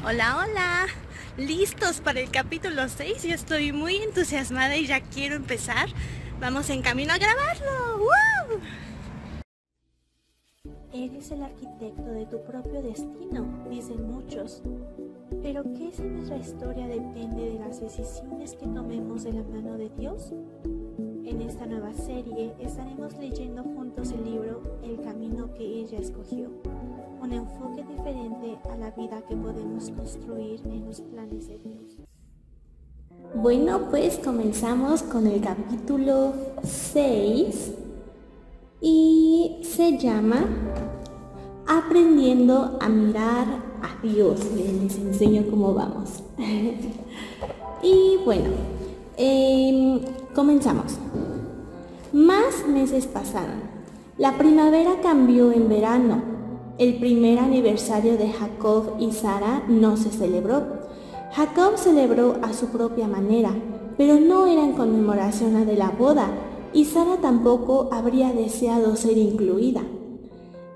Hola, hola. ¿Listos para el capítulo 6? Yo estoy muy entusiasmada y ya quiero empezar. Vamos en camino a grabarlo. ¡Woo! Eres el arquitecto de tu propio destino, dicen muchos. Pero ¿qué si nuestra historia depende de las decisiones que tomemos de la mano de Dios? En esta nueva serie estaremos leyendo juntos el libro El camino que ella escogió, un enfoque diferente a la vida que podemos construir en los planes de Dios. Bueno, pues comenzamos con el capítulo 6 y se llama Aprendiendo a mirar a Dios. Les enseño cómo vamos. Y bueno, comenzamos. Más meses pasaron. La primavera cambió en verano. El primer aniversario de Jacob y Sara no se celebró. Jacob celebró a su propia manera, pero no era en conmemoración de la boda, y Sara tampoco habría deseado ser incluida.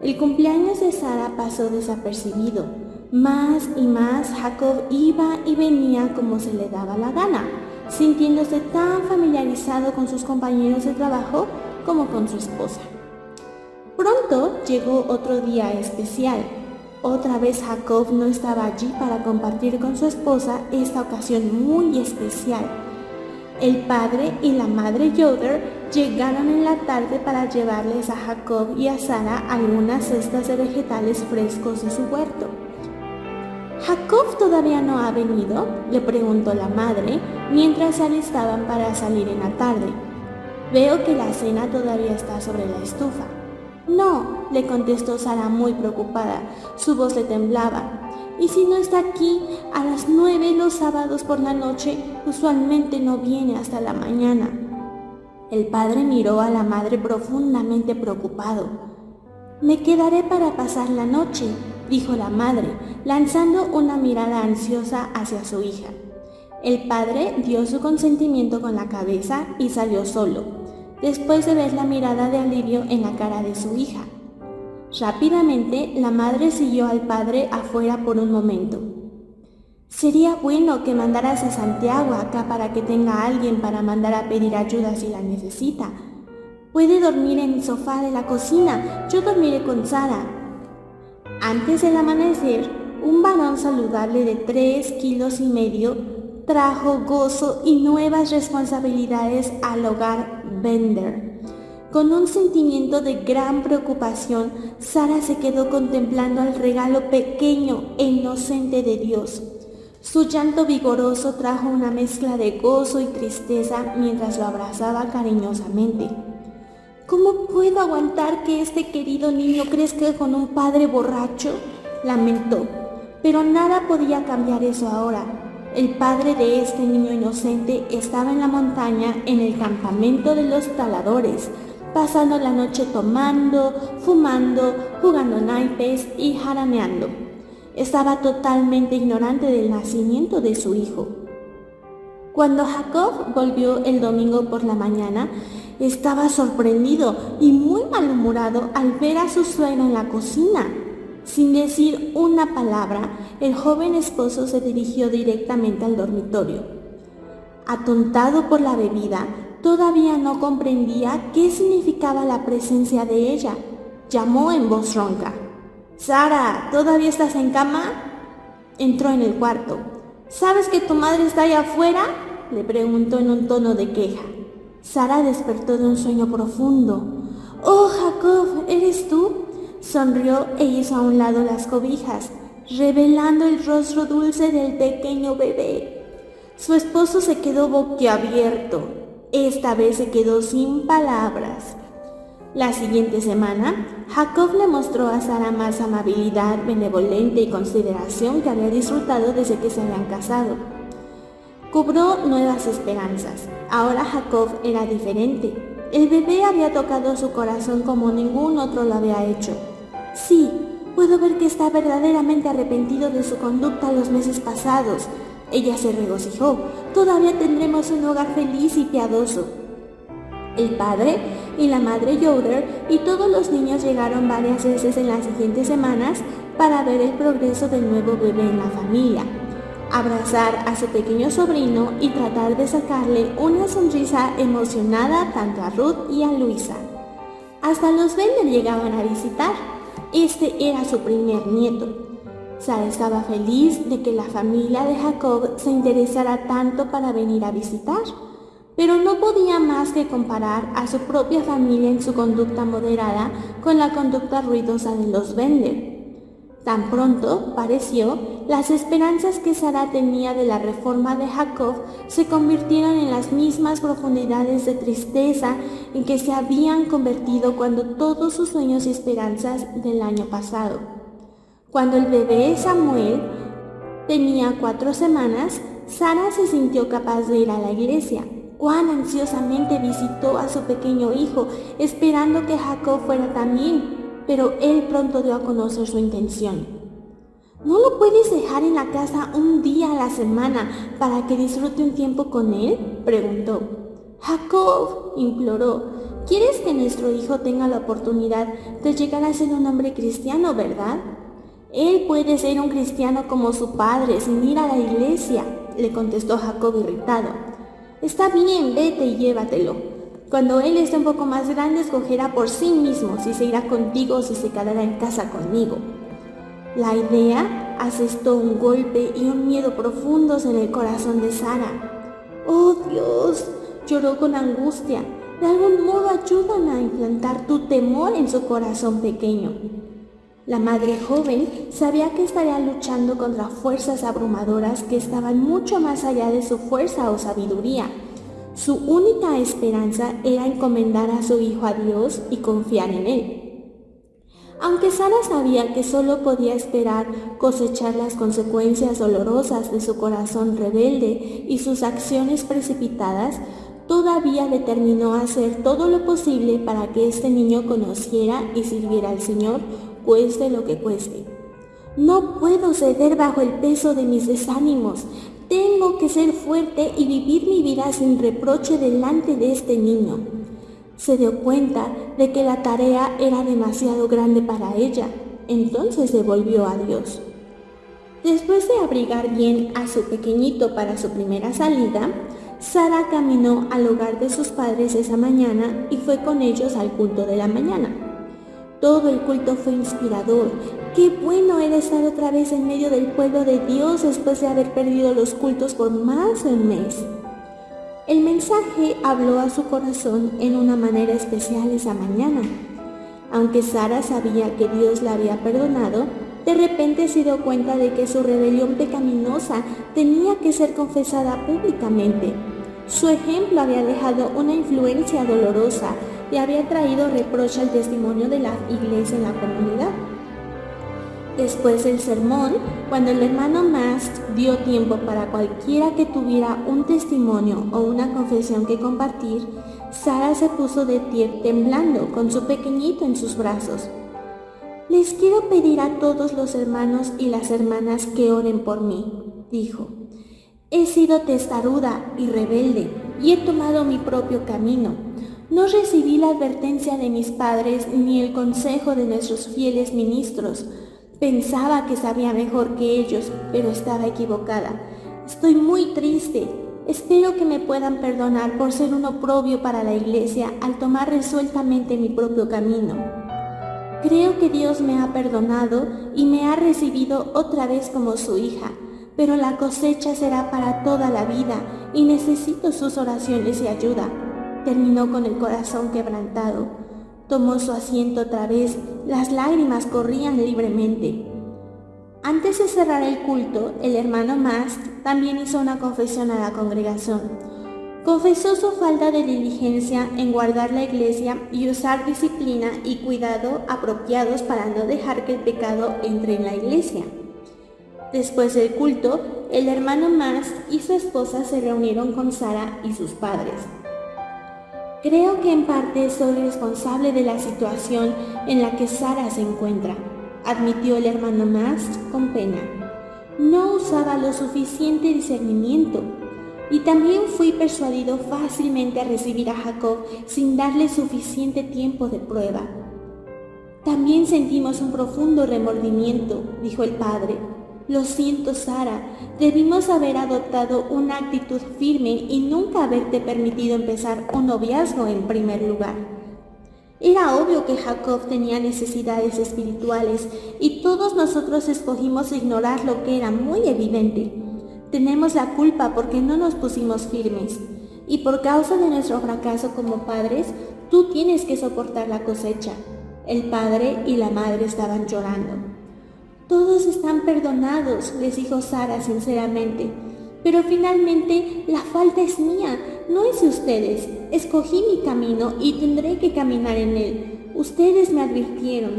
El cumpleaños de Sara pasó desapercibido. Más y más Jacob iba y venía como se le daba la gana, sintiéndose tan familiarizado con sus compañeros de trabajo como con su esposa. Pronto llegó otro día especial. Otra vez Jacob no estaba allí para compartir con su esposa esta ocasión muy especial. El padre y la madre Yoder llegaron en la tarde para llevarles a Jacob y a Sara algunas cestas de vegetales frescos de su huerto. ¿Jacob todavía no ha venido?, le preguntó la madre mientras se alistaban para salir en la tarde. Veo que la cena todavía está sobre la estufa. No, le contestó Sara muy preocupada. Su voz le temblaba. Y si no está aquí a las 9 los sábados por la noche, usualmente no viene hasta la mañana. El padre miró a la madre profundamente preocupado. Me quedaré para pasar la noche, dijo la madre, lanzando una mirada ansiosa hacia su hija. El padre dio su consentimiento con la cabeza y salió solo, después de ver la mirada de alivio en la cara de su hija. Rápidamente, la madre siguió al padre afuera por un momento. Sería bueno que mandaras a Santiago acá para que tenga a alguien para mandar a pedir ayuda si la necesita. Puede dormir en el sofá de la cocina, yo dormiré con Sara. Antes del amanecer, un varón saludable de 3,5 kilos trajo gozo y nuevas responsabilidades al hogar Bender. Con un sentimiento de gran preocupación, Sara se quedó contemplando el regalo pequeño e inocente de Dios. Su llanto vigoroso trajo una mezcla de gozo y tristeza mientras lo abrazaba cariñosamente. ¿Cómo puedo aguantar que este querido niño crezca con un padre borracho?, lamentó. Pero nada podía cambiar eso ahora. El padre de este niño inocente estaba en la montaña, en el campamento de los taladores, pasando la noche tomando, fumando, jugando naipes y jaraneando. Estaba totalmente ignorante del nacimiento de su hijo. Cuando Jacob volvió el domingo por la mañana, estaba sorprendido y muy malhumorado al ver a su suegra en la cocina. Sin decir una palabra, el joven esposo se dirigió directamente al dormitorio. Atontado por la bebida, todavía no comprendía qué significaba la presencia de ella. Llamó en voz ronca. «Sara, ¿todavía estás en cama?» Entró en el cuarto. «¿Sabes que tu madre está allá afuera?», le preguntó en un tono de queja. Sara despertó de un sueño profundo. «Oh, Jacob, ¿eres tú?», sonrió e hizo a un lado las cobijas, revelando el rostro dulce del pequeño bebé. Su esposo se quedó boquiabierto. Esta vez se quedó sin palabras. La siguiente semana, Jacob le mostró a Sara más amabilidad, benevolencia y consideración que había disfrutado desde que se habían casado. Cobró nuevas esperanzas. Ahora Jacob era diferente. El bebé había tocado su corazón como ningún otro lo había hecho. Sí, puedo ver que está verdaderamente arrepentido de su conducta los meses pasados. Ella se regocijó. Todavía tendremos un hogar feliz y piadoso. El padre y la madre Yoder y todos los niños llegaron varias veces en las siguientes semanas para ver el progreso del nuevo bebé en la familia, abrazar a su pequeño sobrino y tratar de sacarle una sonrisa emocionada tanto a Ruth y a Luisa. Hasta los Bender llegaban a visitar. Este era su primer nieto. Sara estaba feliz de que la familia de Jacob se interesara tanto para venir a visitar, pero no podía más que comparar a su propia familia en su conducta moderada con la conducta ruidosa de los Bender. Tan pronto, pareció, las esperanzas que Sara tenía de la reforma de Jacob se convirtieron en las mismas profundidades de tristeza en que se habían convertido cuando todos sus sueños y esperanzas del año pasado. Cuando el bebé Samuel tenía 4 semanas, Sara se sintió capaz de ir a la iglesia. Cuán ansiosamente visitó a su pequeño hijo, esperando que Jacob fuera también, pero él pronto dio a conocer su intención. ¿No lo puedes dejar en la casa un día a la semana para que disfrute un tiempo con él?, preguntó. Jacob, imploró, ¿quieres que nuestro hijo tenga la oportunidad de llegar a ser un hombre cristiano, verdad? Él puede ser un cristiano como su padre sin ir a la iglesia, le contestó Jacob irritado. Está bien, vete y llévatelo. Cuando él esté un poco más grande, escogerá por sí mismo si se irá contigo o si se quedará en casa conmigo. La idea asestó un golpe y un miedo profundos en el corazón de Sara. ¡Oh, Dios!, lloró con angustia. De algún modo ayúdame a implantar tu temor en su corazón pequeño. La madre joven sabía que estaría luchando contra fuerzas abrumadoras que estaban mucho más allá de su fuerza o sabiduría. Su única esperanza era encomendar a su hijo a Dios y confiar en él. Aunque Sara sabía que solo podía esperar cosechar las consecuencias dolorosas de su corazón rebelde y sus acciones precipitadas, todavía determinó hacer todo lo posible para que este niño conociera y sirviera al Señor, cueste lo que cueste. No puedo ceder bajo el peso de mis desánimos. Tengo que ser fuerte y vivir mi vida sin reproche delante de este niño. Se dio cuenta de que la tarea era demasiado grande para ella. Entonces se volvió a Dios. Después de abrigar bien a su pequeñito para su primera salida, Sara caminó al hogar de sus padres esa mañana y fue con ellos al culto de la mañana. Todo el culto fue inspirador. Qué bueno era estar otra vez en medio del pueblo de Dios después de haber perdido los cultos por más de un mes. El mensaje habló a su corazón en una manera especial esa mañana. Aunque Sara sabía que Dios la había perdonado, de repente se dio cuenta de que su rebelión pecaminosa tenía que ser confesada públicamente. Su ejemplo había dejado una influencia dolorosa y había traído reproche al testimonio de la iglesia en la comunidad. Después del sermón, cuando el hermano Mast dio tiempo para cualquiera que tuviera un testimonio o una confesión que compartir, Sara se puso de pie temblando con su pequeñito en sus brazos. Les quiero pedir a todos los hermanos y las hermanas que oren por mí, dijo. He sido testaruda y rebelde y he tomado mi propio camino. No recibí la advertencia de mis padres ni el consejo de nuestros fieles ministros. Pensaba que sabía mejor que ellos, pero estaba equivocada. Estoy muy triste. Espero que me puedan perdonar por ser un oprobio para la iglesia al tomar resueltamente mi propio camino. Creo que Dios me ha perdonado y me ha recibido otra vez como su hija, pero la cosecha será para toda la vida y necesito sus oraciones y ayuda. Terminó con el corazón quebrantado. Tomó su asiento otra vez, las lágrimas corrían libremente. Antes de cerrar el culto, el hermano Mast también hizo una confesión a la congregación. Confesó su falta de diligencia en guardar la iglesia y usar disciplina y cuidado apropiados para no dejar que el pecado entre en la iglesia. Después del culto, el hermano Mast y su esposa se reunieron con Sara y sus padres. Creo que en parte soy responsable de la situación en la que Sara se encuentra, admitió el hermano Mast con pena. No usaba lo suficiente discernimiento y también fui persuadido fácilmente a recibir a Jacob sin darle suficiente tiempo de prueba. También sentimos un profundo remordimiento, dijo el padre. Lo siento, Sara, debimos haber adoptado una actitud firme y nunca haberte permitido empezar un noviazgo en primer lugar. Era obvio que Jacob tenía necesidades espirituales y todos nosotros escogimos ignorar lo que era muy evidente. Tenemos la culpa porque no nos pusimos firmes y por causa de nuestro fracaso como padres, tú tienes que soportar la cosecha. El padre y la madre estaban llorando. Todos están perdonados, les dijo Sara sinceramente, pero finalmente la falta es mía, no es de ustedes. Escogí mi camino y tendré que caminar en él. Ustedes me advirtieron.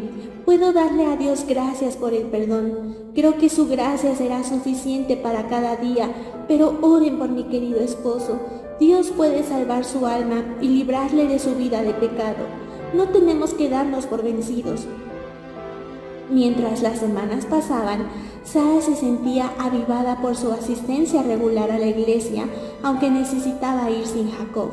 Puedo darle a Dios gracias por el perdón. Creo que su gracia será suficiente para cada día, pero oren por mi querido esposo. Dios puede salvar su alma y librarle de su vida de pecado. No tenemos que darnos por vencidos. Mientras las semanas pasaban, Sara se sentía avivada por su asistencia regular a la iglesia, aunque necesitaba ir sin Jacob.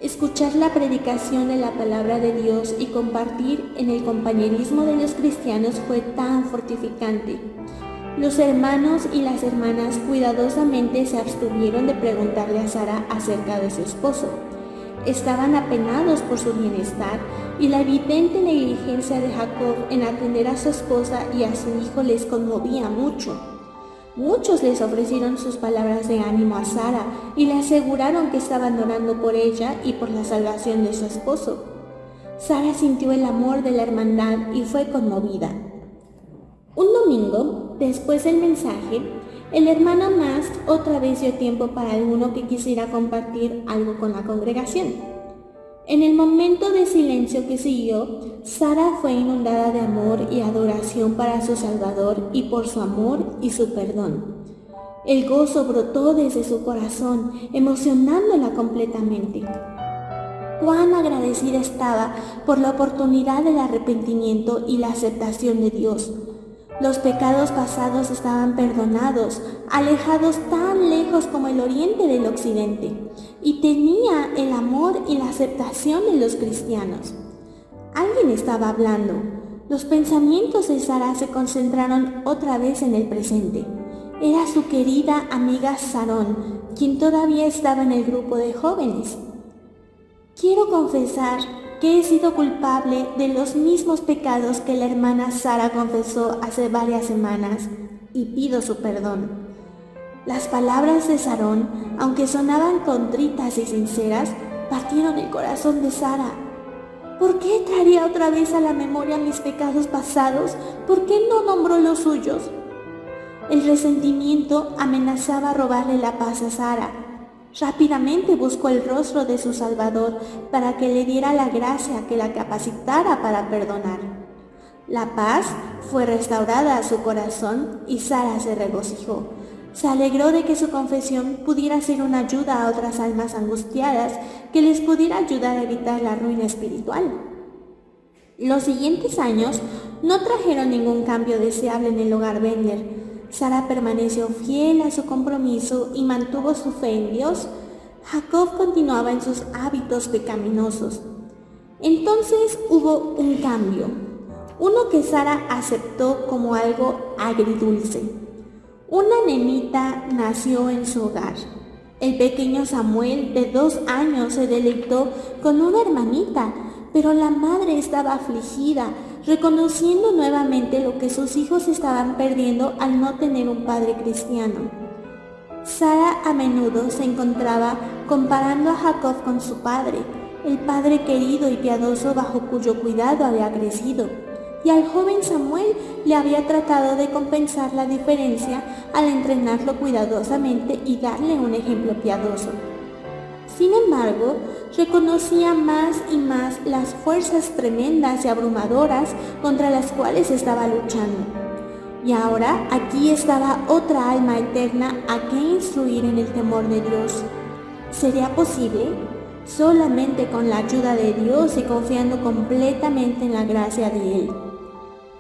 Escuchar la predicación de la palabra de Dios y compartir en el compañerismo de los cristianos fue tan fortificante. Los hermanos y las hermanas cuidadosamente se abstuvieron de preguntarle a Sara acerca de su esposo. Estaban apenados por su bienestar y la evidente negligencia de Jacob en atender a su esposa y a su hijo les conmovía mucho. Muchos les ofrecieron sus palabras de ánimo a Sara y le aseguraron que estaban orando por ella y por la salvación de su esposo. Sara sintió el amor de la hermandad y fue conmovida. Un domingo, después del mensaje, el hermano Mast otra vez dio tiempo para alguno que quisiera compartir algo con la congregación. En el momento de silencio que siguió, Sara fue inundada de amor y adoración para su Salvador y por su amor y su perdón. El gozo brotó desde su corazón, emocionándola completamente. Cuán agradecida estaba por la oportunidad del arrepentimiento y la aceptación de Dios. Los pecados pasados estaban perdonados, alejados tan lejos como el oriente del occidente, y tenía el amor y la aceptación de los cristianos. Alguien estaba hablando. Los pensamientos de Sara se concentraron otra vez en el presente. Era su querida amiga Sarón, quien todavía estaba en el grupo de jóvenes. Quiero confesar que he sido culpable de los mismos pecados que la hermana Sara confesó hace varias semanas y pido su perdón. Las palabras de Sarón, aunque sonaban contritas y sinceras, partieron el corazón de Sara. ¿Por qué traería otra vez a la memoria mis pecados pasados? ¿Por qué no nombró los suyos? El resentimiento amenazaba robarle la paz a Sara. Rápidamente buscó el rostro de su Salvador para que le diera la gracia que la capacitara para perdonar. La paz fue restaurada a su corazón y Sara se regocijó. Se alegró de que su confesión pudiera ser una ayuda a otras almas angustiadas que les pudiera ayudar a evitar la ruina espiritual. Los siguientes años no trajeron ningún cambio deseable en el hogar Bender. Sara permaneció fiel a su compromiso y mantuvo su fe en Dios. Jacob continuaba en sus hábitos pecaminosos. Entonces hubo un cambio, uno que Sara aceptó como algo agridulce. Una nenita nació en su hogar. El pequeño Samuel, de 2 años, se deleitó con una hermanita, pero la madre estaba afligida, reconociendo nuevamente lo que sus hijos estaban perdiendo al no tener un padre cristiano. Sara a menudo se encontraba comparando a Jacob con su padre, el padre querido y piadoso bajo cuyo cuidado había crecido, y al joven Samuel le había tratado de compensar la diferencia al entrenarlo cuidadosamente y darle un ejemplo piadoso. Sin embargo, reconocía más y más las fuerzas tremendas y abrumadoras contra las cuales estaba luchando. Y ahora aquí estaba otra alma eterna a que instruir en el temor de Dios. ¿Sería posible? Solamente con la ayuda de Dios y confiando completamente en la gracia de Él.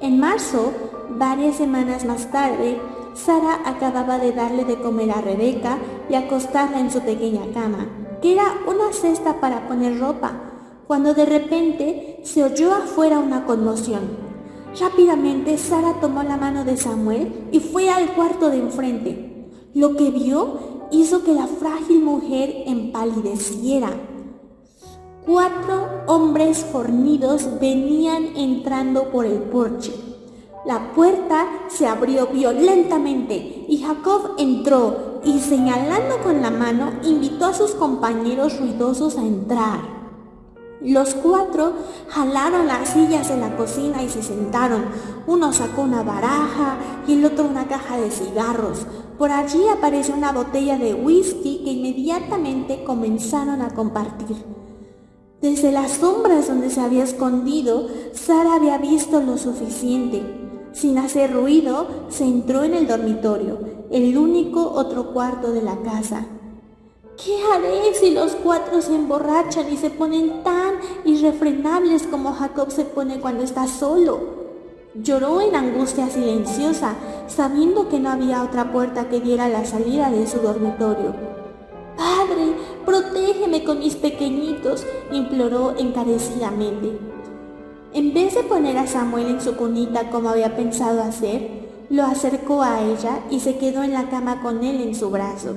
En marzo, varias semanas más tarde, Sara acababa de darle de comer a Rebeca y acostarla en su pequeña cama, que era una cesta para poner ropa. cuando de repente se oyó afuera una conmoción. Rápidamente Sara tomó la mano de Samuel y fue al cuarto de enfrente. Lo que vio hizo que la frágil mujer empalideciera. 4 hombres fornidos venían entrando por el porche. La puerta se abrió violentamente y Jacob entró y, señalando con la mano, invitó a sus compañeros ruidosos a entrar. Los 4 jalaron las sillas de la cocina y se sentaron. Uno sacó una baraja y el otro una caja de cigarros. Por allí apareció una botella de whisky que inmediatamente comenzaron a compartir. Desde las sombras donde se había escondido, Sara había visto lo suficiente. Sin hacer ruido, se entró en el dormitorio, el único otro cuarto de la casa. ¿Qué haré si los 4 se emborrachan y se ponen tan irrefrenables como Jacob se pone cuando está solo? Lloró en angustia silenciosa, sabiendo que no había otra puerta que diera a la salida de su dormitorio. «Padre, protégeme con mis pequeñitos», imploró encarecidamente. En vez de poner a Samuel en su cunita como había pensado hacer, lo acercó a ella y se quedó en la cama con él en su brazo.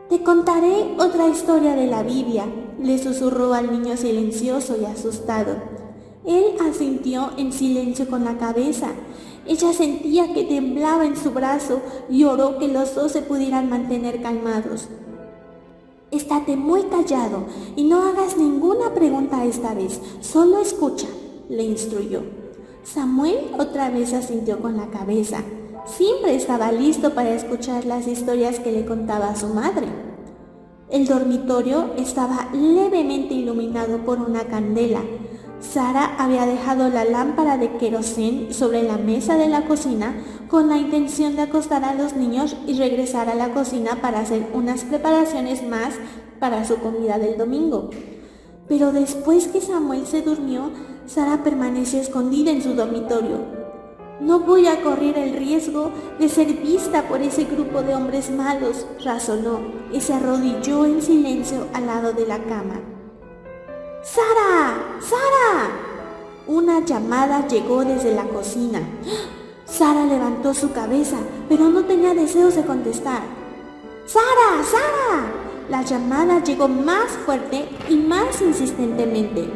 «Te contaré otra historia de la Biblia», le susurró al niño silencioso y asustado. Él asintió en silencio con la cabeza. Ella sentía que temblaba en su brazo y oró que los 2 se pudieran mantener calmados. «Estate muy callado y no hagas ninguna pregunta esta vez, solo escucha», le instruyó. Samuel otra vez asintió con la cabeza. Siempre estaba listo para escuchar las historias que le contaba su madre. El dormitorio estaba levemente iluminado por una candela. Sara había dejado la lámpara de querosén sobre la mesa de la cocina con la intención de acostar a los niños y regresar a la cocina para hacer unas preparaciones más para su comida del domingo. Pero después que Samuel se durmió, Sara permaneció escondida en su dormitorio. «No voy a correr el riesgo de ser vista por ese grupo de hombres malos», razonó, y se arrodilló en silencio al lado de la cama. «¡Sara! ¡Sara!». Una llamada llegó desde la cocina. Sara levantó su cabeza, pero no tenía deseos de contestar. «¡Sara! ¡Sara!». La llamada llegó más fuerte y más insistentemente.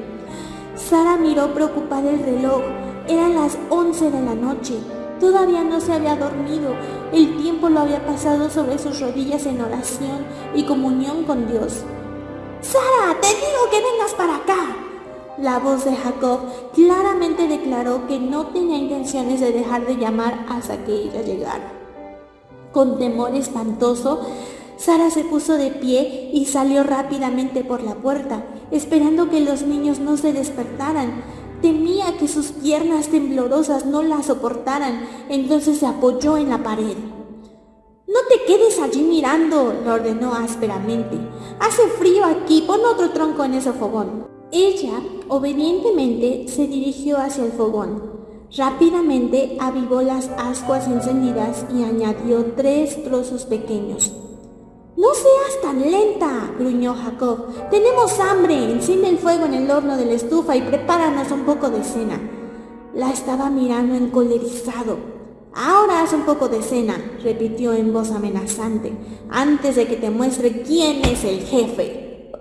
Sara miró preocupada el reloj. Eran las 11 de la noche. Todavía no se había dormido. El tiempo lo había pasado sobre sus rodillas en oración y comunión con Dios. «¡Sara, te digo que vengas para acá!». La voz de Jacob claramente declaró que no tenía intenciones de dejar de llamar hasta que ella llegara. Con temor espantoso, Sara se puso de pie y salió rápidamente por la puerta, esperando que los niños no se despertaran. Temía que sus piernas temblorosas no la soportaran, entonces se apoyó en la pared. «No te quedes allí mirando», le ordenó ásperamente. «Hace frío aquí, pon otro tronco en ese fogón». Ella, obedientemente, se dirigió hacia el fogón. Rápidamente avivó las ascuas encendidas y añadió 3 trozos pequeños. «No seas tan lenta», gruñó Jacob. «Tenemos hambre, enciende el fuego en el horno de la estufa y prepáranos un poco de cena». La estaba mirando encolerizado. «Ahora haz un poco de cena», repitió en voz amenazante, «antes de que te muestre quién es el jefe».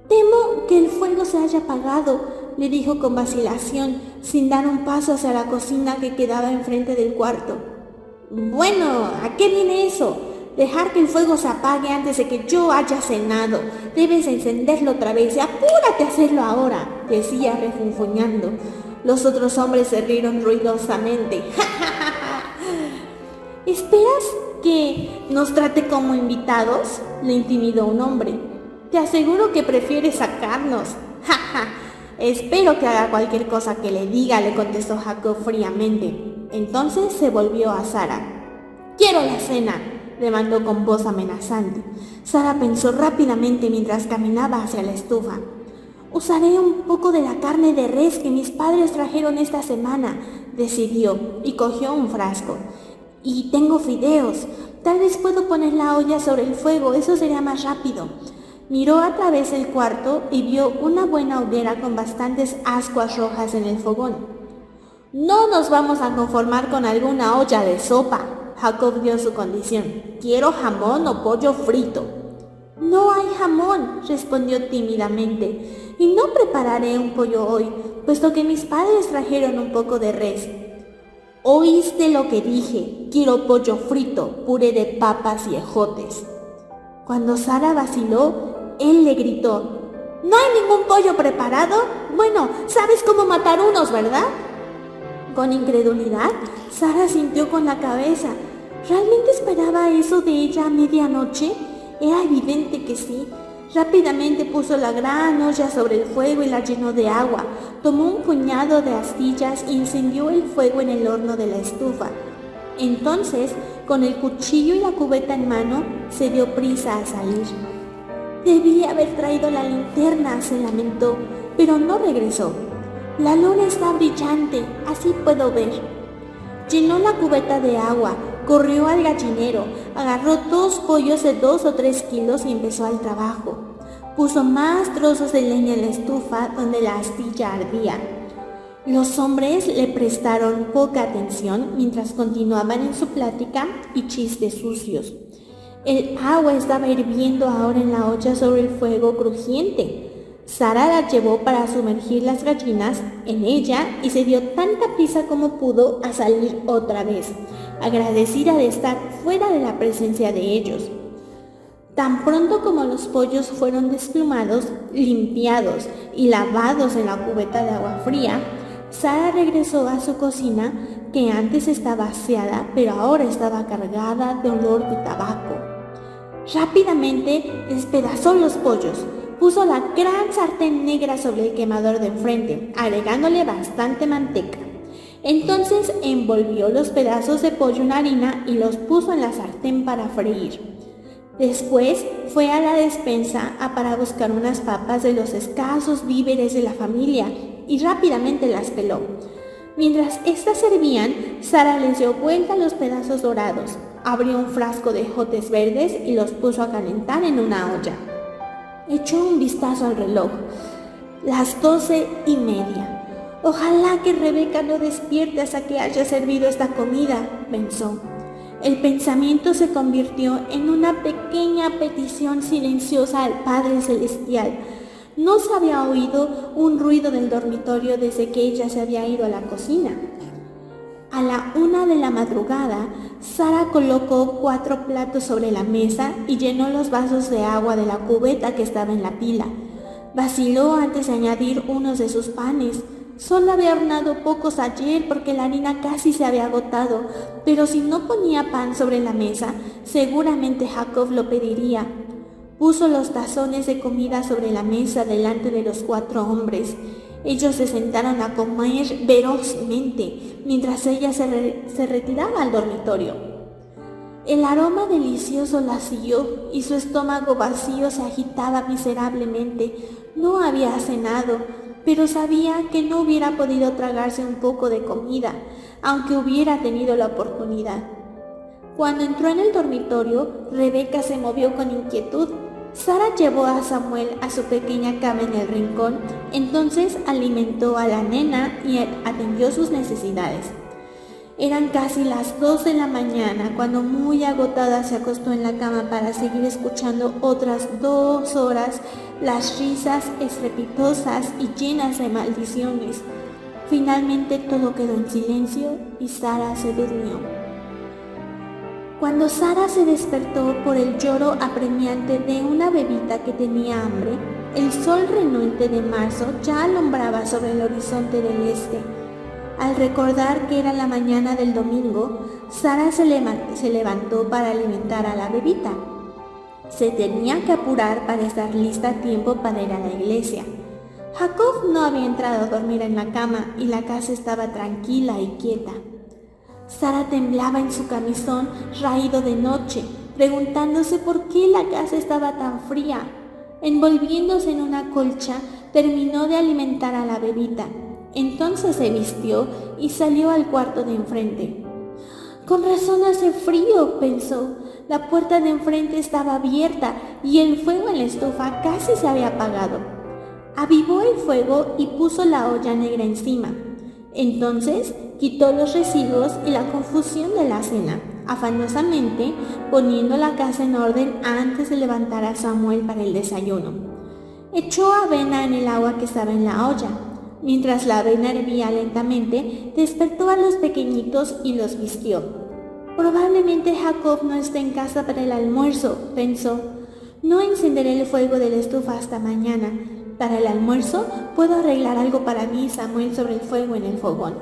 «Temo que el fuego se haya apagado», le dijo con vacilación, sin dar un paso hacia la cocina que quedaba enfrente del cuarto. «Bueno, ¿a qué viene eso? Dejar que el fuego se apague antes de que yo haya cenado. Debes encenderlo otra vez y apúrate a hacerlo ahora», decía refunfuñando. Los otros hombres se rieron ruidosamente. «¿Esperas que nos trate como invitados?», le intimidó un hombre. «Te aseguro que prefiere sacarnos». «Espero que haga cualquier cosa que le diga», le contestó Jacob fríamente. Entonces se volvió a Sara. «Quiero la cena», le mandó con voz amenazante. Sara pensó rápidamente mientras caminaba hacia la estufa. «Usaré un poco de la carne de res que mis padres trajeron esta semana», decidió, y cogió un frasco. «Y tengo fideos. Tal vez puedo poner la olla sobre el fuego, eso sería más rápido. Miró a través del cuarto y vio una buena hoguera con bastantes ascuas rojas en el fogón. «No nos vamos a conformar con alguna olla de sopa», Jacob dio su condición. «Quiero jamón o pollo frito». «No hay jamón», respondió tímidamente, «y no prepararé un pollo hoy, puesto que mis padres trajeron un poco de res». «Oíste lo que dije, quiero pollo frito, puré de papas y ejotes». Cuando Sara vaciló, él le gritó: «¿No hay ningún pollo preparado? Bueno, sabes cómo matar unos, ¿verdad?». Con incredulidad, Sara sintió con la cabeza. ¿Realmente esperaba eso de ella a medianoche? Era evidente que sí. Rápidamente puso la gran olla sobre el fuego y la llenó de agua. Tomó un puñado de astillas e incendió el fuego en el horno de la estufa. Entonces, con el cuchillo y la cubeta en mano, se dio prisa a salir. «Debí haber traído la linterna», se lamentó, pero no regresó. «La luna está brillante, así puedo ver». Llenó la cubeta de agua, corrió al gallinero, agarró 2 pollos de 2 o 3 kilos y empezó al trabajo. Puso más trozos de leña en la estufa donde la astilla ardía. Los hombres le prestaron poca atención mientras continuaban en su plática y chistes sucios. El agua estaba hirviendo ahora en la olla sobre el fuego crujiente. Sara la llevó para sumergir las gallinas en ella y se dio tanta prisa como pudo a salir otra vez, agradecida de estar fuera de la presencia de ellos. Tan pronto como los pollos fueron desplumados, limpiados y lavados en la cubeta de agua fría, Sara regresó a su cocina, que antes estaba aseada, pero ahora estaba cargada de olor de tabaco. Rápidamente despedazó los pollos. Puso la gran sartén negra sobre el quemador de enfrente, agregándole bastante manteca. Entonces envolvió los pedazos de pollo en harina y los puso en la sartén para freír. Después fue a la despensa para buscar unas papas de los escasos víveres de la familia y rápidamente las peló. Mientras éstas servían, Sara les dio vuelta a los pedazos dorados, abrió un frasco de ejotes verdes y los puso a calentar en una olla. Echó un vistazo al reloj. Las 12:30. «Ojalá que Rebeca no despierte hasta que haya servido esta comida», pensó. El pensamiento se convirtió en una pequeña petición silenciosa al Padre Celestial. No se había oído un ruido del dormitorio desde que ella se había ido a la cocina. A la 1 de la madrugada, Sara colocó 4 platos sobre la mesa y llenó los vasos de agua de la cubeta que estaba en la pila. Vaciló antes de añadir unos de sus panes. Solo había hornado pocos ayer porque la harina casi se había agotado, pero si no ponía pan sobre la mesa, seguramente Jacob lo pediría. Puso los tazones de comida sobre la mesa delante de los 4 hombres. Ellos se sentaron a comer ferozmente mientras ella se retiraba al dormitorio. El aroma delicioso la siguió y su estómago vacío se agitaba miserablemente. No había cenado, pero sabía que no hubiera podido tragarse un poco de comida, aunque hubiera tenido la oportunidad. Cuando entró en el dormitorio, Rebeca se movió con inquietud. Sara llevó a Samuel a su pequeña cama en el rincón, entonces alimentó a la nena y atendió sus necesidades. Eran casi las 2 de la mañana cuando, muy agotada, se acostó en la cama para seguir escuchando otras 2 horas las risas estrepitosas y llenas de maldiciones. Finalmente todo quedó en silencio y Sara se durmió. Cuando Sara se despertó por el lloro apremiante de una bebita que tenía hambre, el sol renuente de marzo ya alumbraba sobre el horizonte del este. Al recordar que era la mañana del domingo, Sara se levantó para alimentar a la bebita. Se tenía que apurar para estar lista a tiempo para ir a la iglesia. Jacob no había entrado a dormir en la cama y la casa estaba tranquila y quieta. Sara temblaba en su camisón raído de noche, preguntándose por qué la casa estaba tan fría. Envolviéndose en una colcha, terminó de alimentar a la bebita. Entonces se vistió y salió al cuarto de enfrente. Con razón hace frío, pensó. La puerta de enfrente estaba abierta y el fuego en la estufa casi se había apagado. Avivó el fuego y puso la olla negra encima. Entonces quitó los residuos y la confusión de la cena, afanosamente poniendo la casa en orden antes de levantar a Samuel para el desayuno. Echó avena en el agua que estaba en la olla. Mientras la avena hervía lentamente, despertó a los pequeñitos y los vistió. Probablemente Jacob no esté en casa para el almuerzo, pensó. No encenderé el fuego de la estufa hasta mañana. Para el almuerzo puedo arreglar algo para mí y Samuel sobre el fuego en el fogón.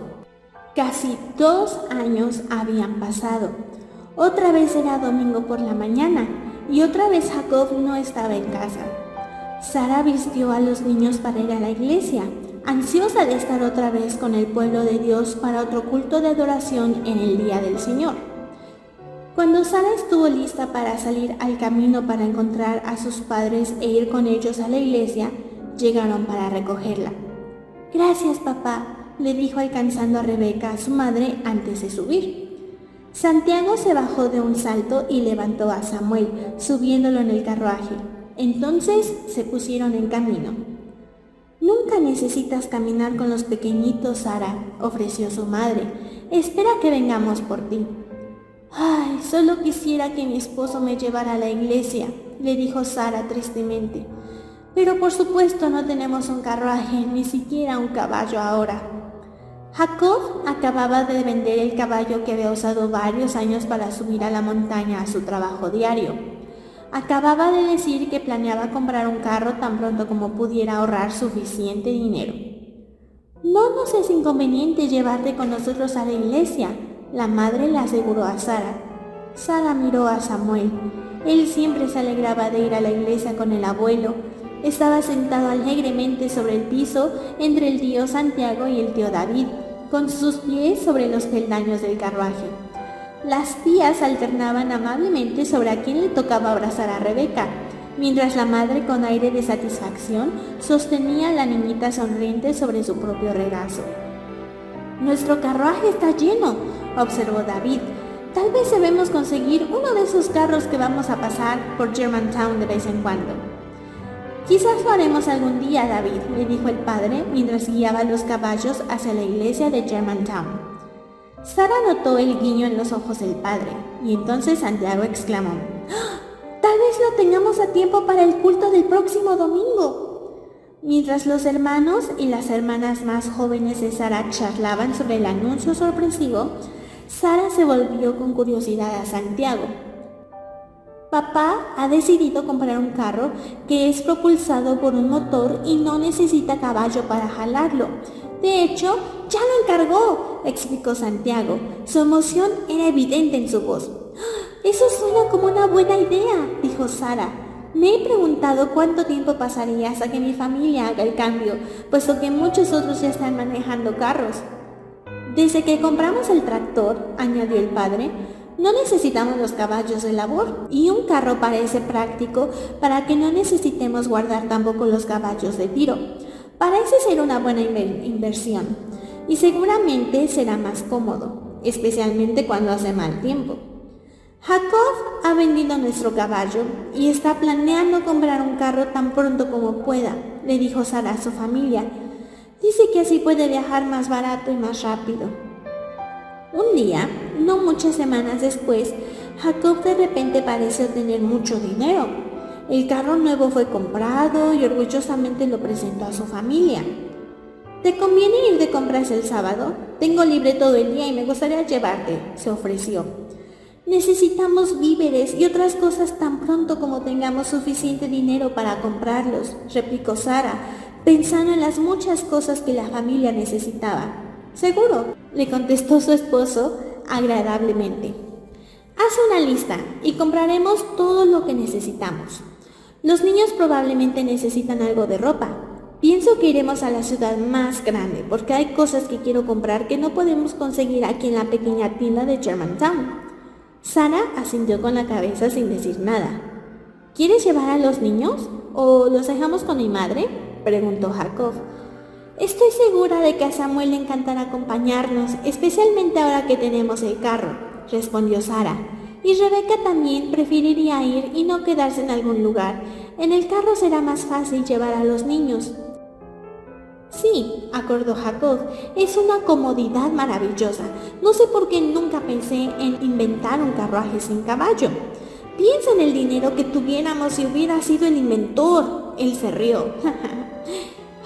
Casi 2 años habían pasado. Otra vez era domingo por la mañana y otra vez Jacob no estaba en casa. Sara vistió a los niños para ir a la iglesia, ansiosa de estar otra vez con el pueblo de Dios para otro culto de adoración en el día del Señor. Cuando Sara estuvo lista para salir al camino para encontrar a sus padres e ir con ellos a la iglesia, llegaron para recogerla. «Gracias, papá», le dijo alcanzando a Rebeca, su madre, antes de subir. Santiago se bajó de un salto y levantó a Samuel, subiéndolo en el carruaje. Entonces se pusieron en camino. «Nunca necesitas caminar con los pequeñitos, Sara», ofreció su madre. «Espera que vengamos por ti». «Ay, solo quisiera que mi esposo me llevara a la iglesia», le dijo Sara tristemente. «Pero por supuesto no tenemos un carruaje, ni siquiera un caballo ahora». Jacob acababa de vender el caballo que había usado varios años para subir a la montaña a su trabajo diario. Acababa de decir que planeaba comprar un carro tan pronto como pudiera ahorrar suficiente dinero. «No nos es inconveniente llevarte con nosotros a la iglesia», la madre le aseguró a Sara. Sara miró a Samuel. Él siempre se alegraba de ir a la iglesia con el abuelo. Estaba sentado alegremente sobre el piso entre el tío Santiago y el tío David, con sus pies sobre los peldaños del carruaje. Las tías alternaban amablemente sobre a quién le tocaba abrazar a Rebeca, mientras la madre con aire de satisfacción sostenía a la niñita sonriente sobre su propio regazo. «Nuestro carruaje está lleno», observó David. «Tal vez debemos conseguir uno de esos carros que vamos a pasar por Germantown de vez en cuando». «Quizás lo haremos algún día, David», le dijo el padre mientras guiaba los caballos hacia la iglesia de Germantown. Sara notó el guiño en los ojos del padre, y entonces Santiago exclamó: «¡Ah! Tal vez lo tengamos a tiempo para el culto del próximo domingo». Mientras los hermanos y las hermanas más jóvenes de Sara charlaban sobre el anuncio sorpresivo, Sara se volvió con curiosidad a Santiago. «Papá ha decidido comprar un carro que es propulsado por un motor y no necesita caballo para jalarlo. De hecho, ya lo encargó», explicó Santiago. Su emoción era evidente en su voz. «Eso suena como una buena idea», dijo Sara. «Me he preguntado cuánto tiempo pasaría hasta que mi familia haga el cambio, puesto que muchos otros ya están manejando carros». «Desde que compramos el tractor», añadió el padre, «no necesitamos los caballos de labor, y un carro parece práctico para que no necesitemos guardar tampoco los caballos de tiro. Parece ser una buena inversión, y seguramente será más cómodo, especialmente cuando hace mal tiempo». «Jacob ha vendido nuestro caballo y está planeando comprar un carro tan pronto como pueda», le dijo Sara a su familia. «Dice que así puede viajar más barato y más rápido». Un día, no muchas semanas después, Jacob de repente pareció tener mucho dinero. El carro nuevo fue comprado y orgullosamente lo presentó a su familia. «¿Te conviene ir de compras el sábado? Tengo libre todo el día y me gustaría llevarte», se ofreció. «Necesitamos víveres y otras cosas tan pronto como tengamos suficiente dinero para comprarlos», replicó Sara, pensando en las muchas cosas que la familia necesitaba. «Seguro», le contestó su esposo agradablemente. «Haz una lista y compraremos todo lo que necesitamos. Los niños probablemente necesitan algo de ropa. Pienso que iremos a la ciudad más grande porque hay cosas que quiero comprar que no podemos conseguir aquí en la pequeña tienda de Germantown». Sara asintió con la cabeza sin decir nada. «¿Quieres llevar a los niños o los dejamos con mi madre?», preguntó Jacob. «Estoy segura de que a Samuel le encantará acompañarnos, especialmente ahora que tenemos el carro», respondió Sara. Y Rebeca también preferiría ir y no quedarse en algún lugar. En el carro será más fácil llevar a los niños. Sí, acordó Jacob, es una comodidad maravillosa. No sé por qué nunca pensé en inventar un carruaje sin caballo. Piensa en el dinero que tuviéramos si hubiera sido el inventor. Él se rió.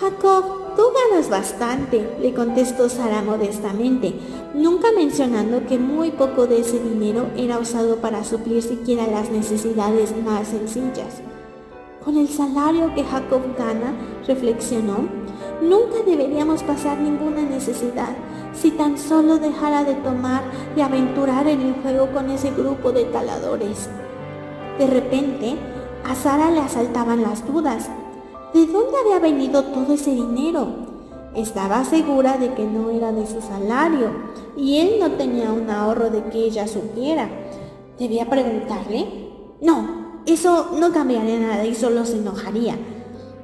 Jacob, tú ganas bastante, le contestó Sara modestamente, nunca mencionando que muy poco de ese dinero era usado para suplir siquiera las necesidades más sencillas. Con el salario que Jacob gana, reflexionó, nunca deberíamos pasar ninguna necesidad si tan solo dejara de tomar y aventurar en el juego con ese grupo de taladores. De repente, a Sara le asaltaban las dudas. ¿De dónde había venido todo ese dinero? Estaba segura de que no era de su salario y él no tenía un ahorro de que ella supiera. ¿Debía preguntarle? No, eso no cambiaría nada y solo se enojaría.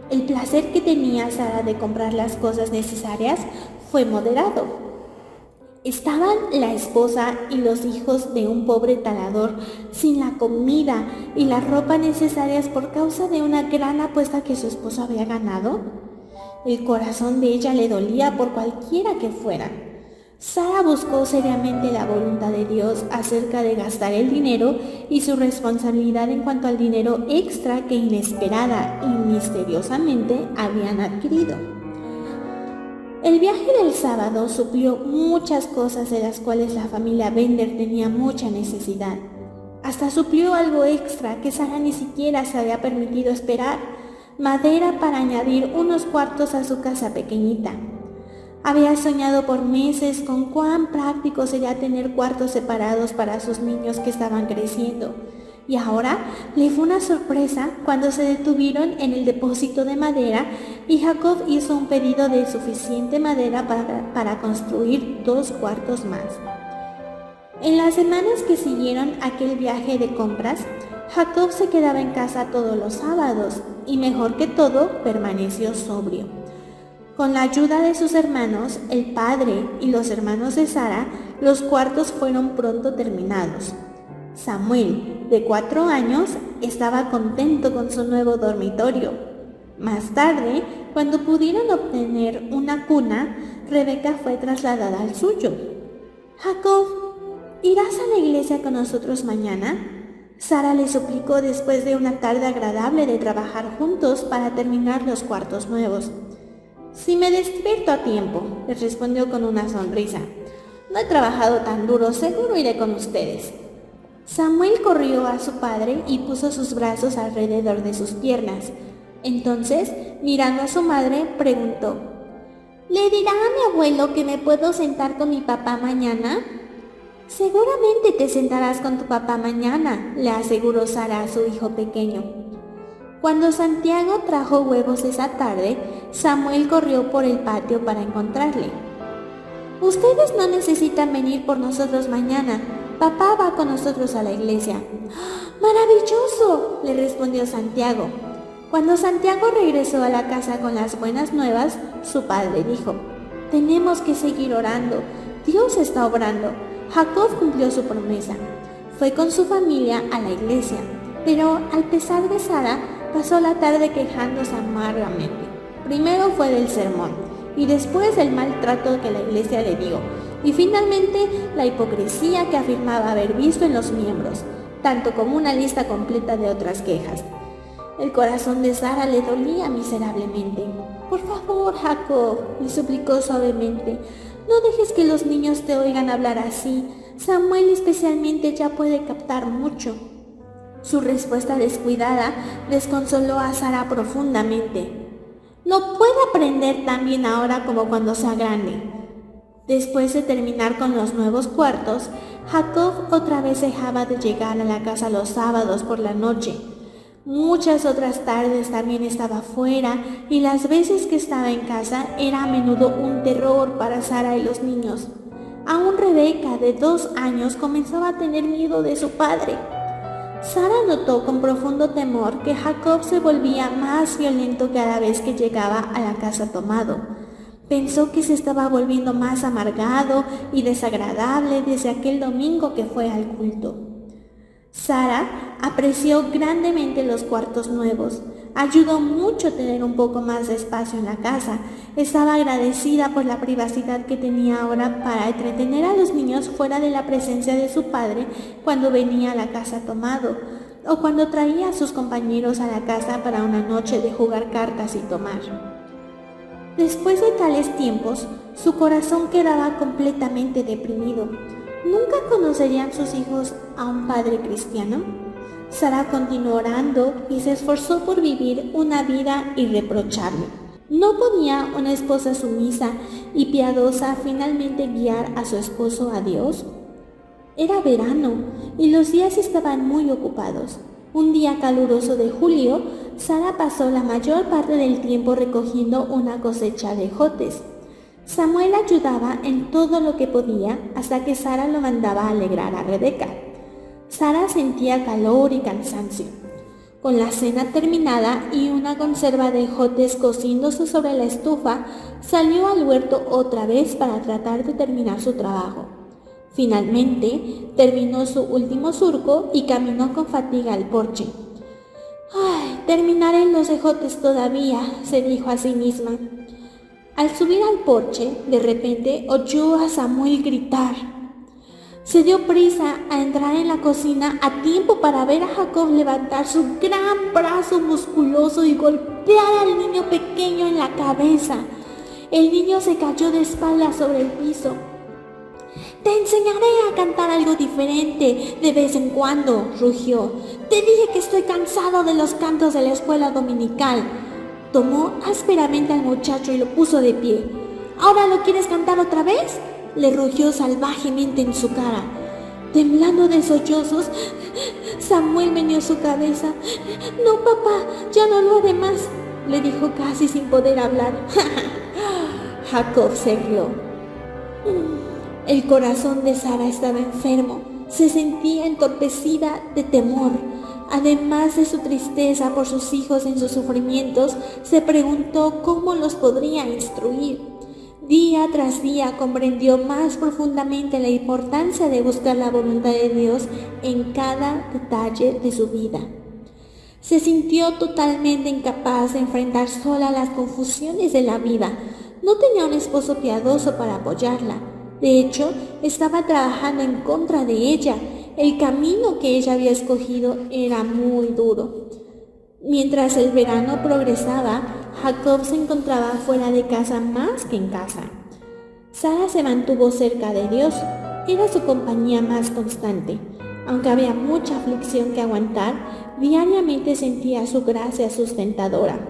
El placer que tenía Sara de comprar las cosas necesarias fue moderado. Estaban la esposa y los hijos de un pobre talador sin la comida y la ropa necesarias por causa de una gran apuesta que su esposo había ganado. El corazón de ella le dolía por cualquiera que fuera. Sara buscó seriamente la voluntad de Dios acerca de gastar el dinero y su responsabilidad en cuanto al dinero extra que inesperada y misteriosamente habían adquirido. El viaje del sábado suplió muchas cosas de las cuales la familia Bender tenía mucha necesidad. Hasta suplió algo extra que Sara ni siquiera se había permitido esperar, madera para añadir unos cuartos a su casa pequeñita. Había soñado por meses con cuán práctico sería tener cuartos separados para sus niños que estaban creciendo. Y ahora le fue una sorpresa cuando se detuvieron en el depósito de madera y Jacob hizo un pedido de suficiente madera para construir 2 cuartos más. En las semanas que siguieron aquel viaje de compras, Jacob se quedaba en casa todos los sábados y mejor que todo permaneció sobrio. Con la ayuda de sus hermanos, el padre y los hermanos de Sara, los cuartos fueron pronto terminados. Samuel, de 4 años, estaba contento con su nuevo dormitorio. Más tarde, cuando pudieron obtener una cuna, Rebeca fue trasladada al suyo. Jacob, ¿irás a la iglesia con nosotros mañana? Sara le suplicó después de una tarde agradable de trabajar juntos para terminar los cuartos nuevos. Si me despierto a tiempo, le respondió con una sonrisa. No he trabajado tan duro, seguro iré con ustedes. Samuel corrió a su padre y puso sus brazos alrededor de sus piernas. Entonces, mirando a su madre, preguntó, ¿le dirá a mi abuelo que me puedo sentar con mi papá mañana? Seguramente te sentarás con tu papá mañana, le aseguró Sara a su hijo pequeño. Cuando Santiago trajo huevos esa tarde, Samuel corrió por el patio para encontrarle. Ustedes no necesitan venir por nosotros mañana. Papá va con nosotros a la iglesia. ¡Maravilloso!, le respondió Santiago. Cuando Santiago regresó a la casa con las buenas nuevas, su padre dijo, tenemos que seguir orando. Dios está obrando. Jacob cumplió su promesa. Fue con su familia a la iglesia, pero al pesar de Sara, pasó la tarde quejándose amargamente. Primero fue del sermón y después del maltrato que la iglesia le dio y finalmente la hipocresía que afirmaba haber visto en los miembros, tanto como una lista completa de otras quejas. El corazón de Sara le dolía miserablemente. Por favor, Jacob, le suplicó suavemente, no dejes que los niños te oigan hablar así. Samuel especialmente ya puede captar mucho. Su respuesta descuidada desconsoló a Sara profundamente. No puede aprender tan bien ahora como cuando sea grande. Después de terminar con los nuevos cuartos, Jacob otra vez dejaba de llegar a la casa los sábados por la noche. Muchas otras tardes también estaba fuera y las veces que estaba en casa era a menudo un terror para Sara y los niños. Aún Rebeca, de 2 años, comenzaba a tener miedo de su padre. Sara notó con profundo temor que Jacob se volvía más violento cada vez que llegaba a la casa tomado. Pensó que se estaba volviendo más amargado y desagradable desde aquel domingo que fue al culto. Sara apreció grandemente los cuartos nuevos. Ayudó mucho a tener un poco más de espacio en la casa. Estaba agradecida por la privacidad que tenía ahora para entretener a los niños fuera de la presencia de su padre cuando venía a la casa tomado, o cuando traía a sus compañeros a la casa para una noche de jugar cartas y tomar. Después de tales tiempos, su corazón quedaba completamente deprimido. ¿Nunca conocerían sus hijos a un padre cristiano? Sara continuó orando y se esforzó por vivir una vida irreprochable. ¿No podía una esposa sumisa y piadosa finalmente guiar a su esposo a Dios? Era verano y los días estaban muy ocupados. Un día caluroso de julio, Sara pasó la mayor parte del tiempo recogiendo una cosecha de ejotes. Samuel ayudaba en todo lo que podía hasta que Sara lo mandaba a alegrar a Rebeca. Sara sentía calor y cansancio. Con la cena terminada y una conserva de ejotes cociéndose sobre la estufa, salió al huerto otra vez para tratar de terminar su trabajo. Finalmente, terminó su último surco y caminó con fatiga al porche. Terminaré los ejotes todavía, se dijo a sí misma. Al subir al porche, de repente oyó a Samuel gritar. Se dio prisa a entrar en la cocina a tiempo para ver a Jacob levantar su gran brazo musculoso y golpear al niño pequeño en la cabeza. El niño se cayó de espaldas sobre el piso. «Te enseñaré a cantar algo diferente de vez en cuando», rugió. «Te dije que estoy cansado de los cantos de la escuela dominical». Tomó ásperamente al muchacho y lo puso de pie. «¿Ahora lo quieres cantar otra vez?», le rugió salvajemente en su cara. Temblando de sollozos, Samuel meneó su cabeza. «No, papá, ya no lo haré más», le dijo casi sin poder hablar. Jacob se rió. El corazón de Sara estaba enfermo. Se sentía entorpecida de temor. Además de su tristeza por sus hijos en sus sufrimientos, se preguntó cómo los podría instruir. Día tras día comprendió más profundamente la importancia de buscar la voluntad de Dios en cada detalle de su vida. Se sintió totalmente incapaz de enfrentar sola las confusiones de la vida. No tenía un esposo piadoso para apoyarla. De hecho, estaba trabajando en contra de ella. El camino que ella había escogido era muy duro. Mientras el verano progresaba, Jacob se encontraba fuera de casa más que en casa. Sara se mantuvo cerca de Dios. Era su compañía más constante. Aunque había mucha aflicción que aguantar, diariamente sentía su gracia sustentadora.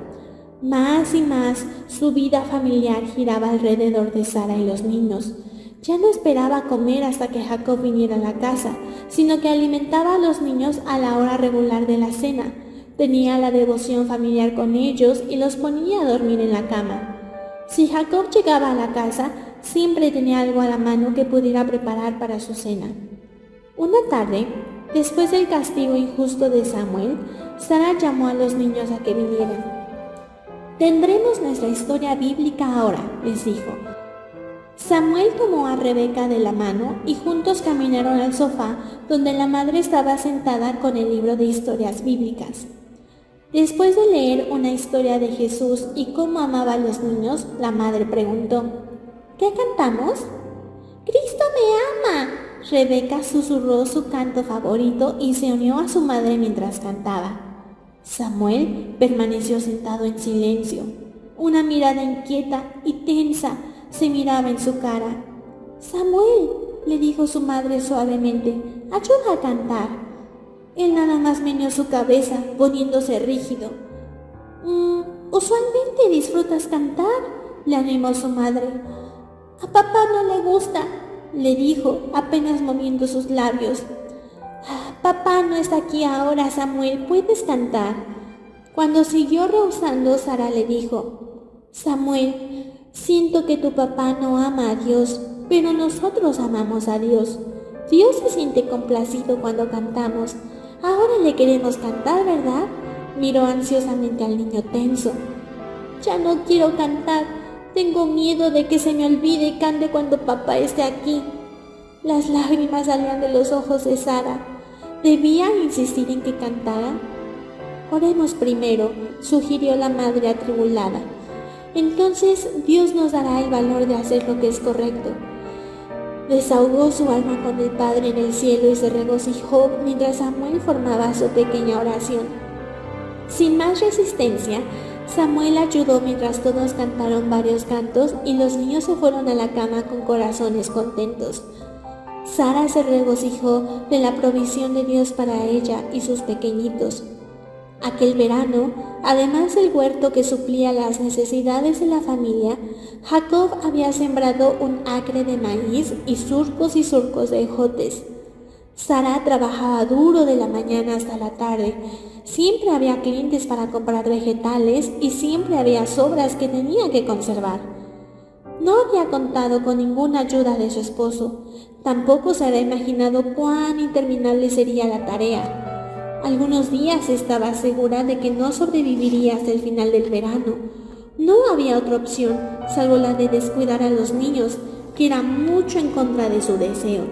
Más y más, su vida familiar giraba alrededor de Sara y los niños. Ya no esperaba comer hasta que Jacob viniera a la casa, sino que alimentaba a los niños a la hora regular de la cena. Tenía la devoción familiar con ellos y los ponía a dormir en la cama. Si Jacob llegaba a la casa, siempre tenía algo a la mano que pudiera preparar para su cena. Una tarde, después del castigo injusto de Samuel, Sara llamó a los niños a que vinieran. «Tendremos nuestra historia bíblica ahora», les dijo. Samuel tomó a Rebeca de la mano y juntos caminaron al sofá donde la madre estaba sentada con el libro de historias bíblicas. Después de leer una historia de Jesús y cómo amaba a los niños, la madre preguntó: «¿Qué cantamos?». «Cristo me ama». Rebeca susurró su canto favorito y se unió a su madre mientras cantaba. Samuel permaneció sentado en silencio. Una mirada inquieta y tensa se miraba en su cara. «Samuel», le dijo su madre suavemente, «ayuda a cantar». Él nada más meneó su cabeza, poniéndose rígido. «¿Usualmente disfrutas cantar?», le animó su madre. «A papá no le gusta», le dijo, apenas moviendo sus labios. «Papá no está aquí ahora, Samuel, puedes cantar». Cuando siguió rehusando, Sara le dijo: «Samuel, siento que tu papá no ama a Dios, pero nosotros amamos a Dios. Dios se siente complacido cuando cantamos. Ahora le queremos cantar, ¿verdad?». Miró ansiosamente al niño tenso. «Ya no quiero cantar. Tengo miedo de que se me olvide y cante cuando papá esté aquí. Las lágrimas salían de los ojos de Sara. ¿Debía insistir en que cantara? Oremos primero, sugirió la madre atribulada. Entonces Dios nos dará el valor de hacer lo que es correcto. Desahogó su alma con el Padre en el cielo y se regocijó mientras Samuel formaba su pequeña oración. Sin más resistencia, Samuel ayudó mientras todos cantaron varios cantos y los niños se fueron a la cama con corazones contentos. Sara se regocijó de la provisión de Dios para ella y sus pequeñitos. Aquel verano, además del huerto que suplía las necesidades de la familia, Jacob había sembrado un acre de maíz y surcos de ejotes. Sara trabajaba duro de la mañana hasta la tarde. Siempre había clientes para comprar vegetales y siempre había sobras que tenía que conservar. No había contado con ninguna ayuda de su esposo. Tampoco se había imaginado cuán interminable sería la tarea. Algunos días estaba segura de que no sobreviviría hasta el final del verano. No había otra opción, salvo la de descuidar a los niños, que era mucho en contra de su deseo.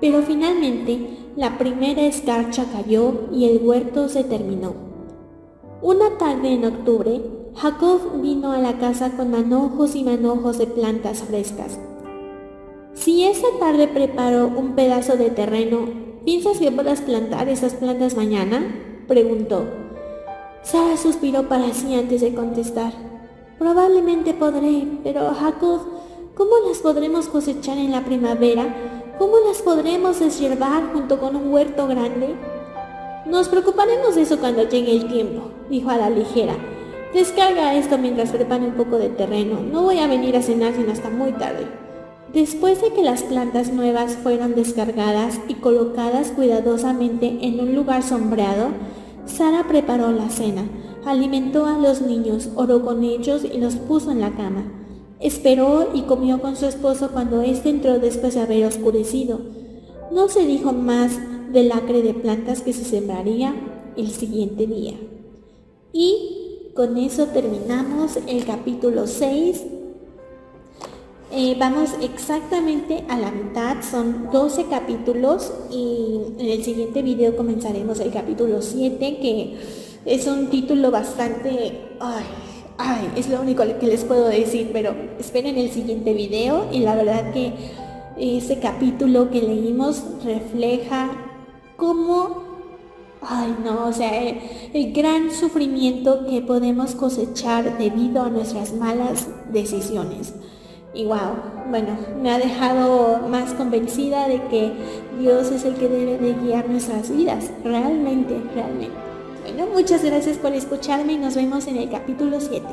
Pero finalmente, la primera escarcha cayó y el huerto se terminó. Una tarde en octubre, Jacob vino a la casa con manojos y manojos de plantas frescas. Si esta tarde preparo un pedazo de terreno, ¿piensas que podrás plantar esas plantas mañana?, preguntó. Sara suspiró para sí antes de contestar. Probablemente podré, pero Jacob, ¿cómo las podremos cosechar en la primavera? ¿Cómo las podremos deshiervar junto con un huerto grande? Nos preocuparemos de eso cuando llegue el tiempo, dijo a la ligera. Descarga esto mientras preparo un poco de terreno. No voy a venir a cenar sino hasta muy tarde. Después de que las plantas nuevas fueron descargadas y colocadas cuidadosamente en un lugar sombreado, Sara preparó la cena, alimentó a los niños, oró con ellos y los puso en la cama. Esperó y comió con su esposo cuando éste entró después de haber oscurecido. No se dijo más del acre de plantas que se sembraría el siguiente día. Y con eso terminamos el capítulo 6. Vamos exactamente a la mitad, son 12 capítulos y en el siguiente video comenzaremos el capítulo 7, que es un título bastante... es lo único que les puedo decir, pero esperen el siguiente video. Y la verdad que ese capítulo que leímos refleja cómo... el gran sufrimiento que podemos cosechar debido a nuestras malas decisiones. Y me ha dejado más convencida de que Dios es el que debe de guiar nuestras vidas, realmente. Bueno, muchas gracias por escucharme y nos vemos en el capítulo 7.